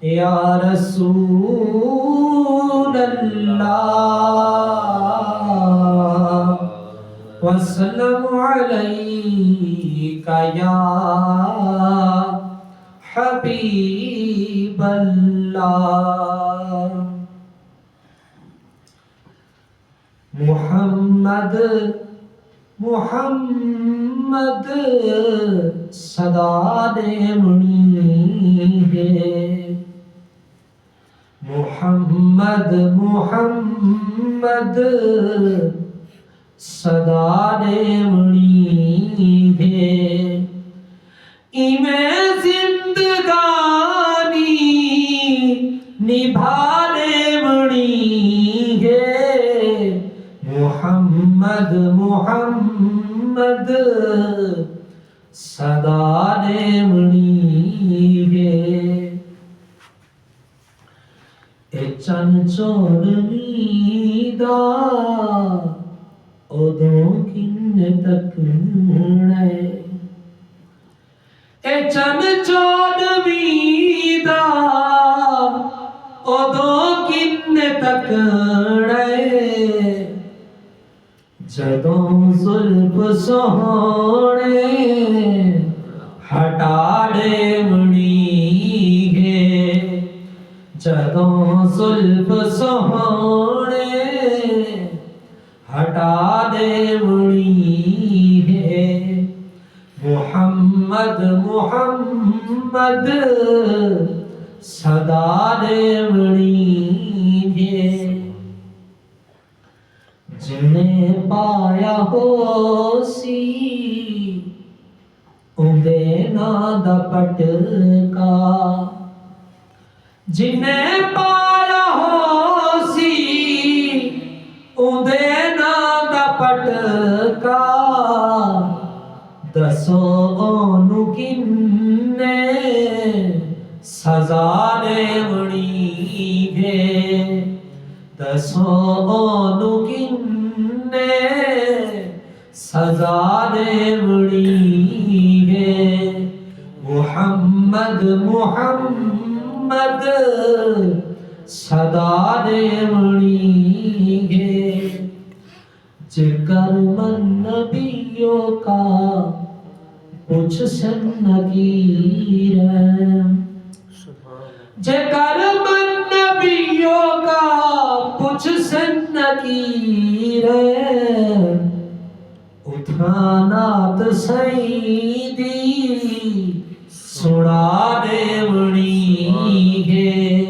یا رسول اللہ وسلم علیک یا حبیب اللہ محمد محمد صدا دے منی ہے محمد محمد صدا دے منی ہے ایمیں زندگانی نبھا دے منی ہے محمد محمد صدا دے منی ہے اے چن چوڑنی دا ادوں کن تکنے اے چن چوڑنی دا ادوں کن تکنے جدوں زلف سوہنے ہٹا دے منی ہے جدوں زلف سوہنے ہٹا دے منی ہے محمد محمد صدا دے منی ہے جنہیں پایا ہو سی اندے نادا پٹکا جنہیں پایا ہو سی اندے نادا پٹکا دسو اونو کنے سزا دے منی ہے دسو اونو کنے سزا دے منی ہے محمد محمد صدا دے منی ہے جگر من نبیوں کا کچھ سن نکیر ہے جگر من نبیوں کا کچھ سن نکیر ہے اٹھانات سیدی سنا دے منی ہے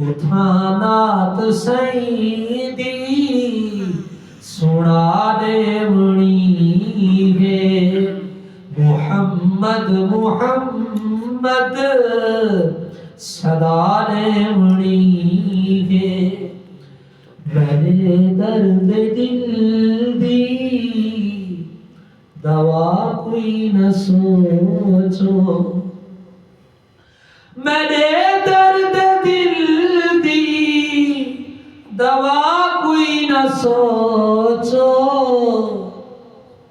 اٹھانات سیدی سنا دے منی ہے محمد محمد صدا دے منی ہے میرے درد دل دی دوا کوئی نہ سوچو میرے درد دل دی دوا کوئی نہ سوچو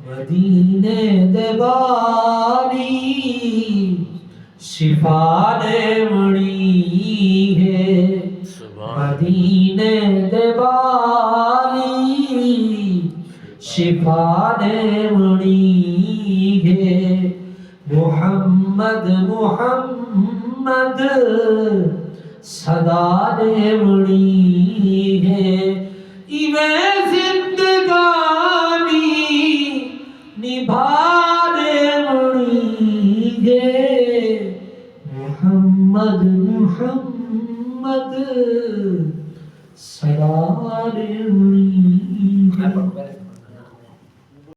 مدینے دے باری شفا دے منی ہے مدینے دے باری شفا دے منی ہے محمد محمد صدا دے منی ہے ایویں زندگانی نبھا دے منی ہے محمد محمد صدا دے منی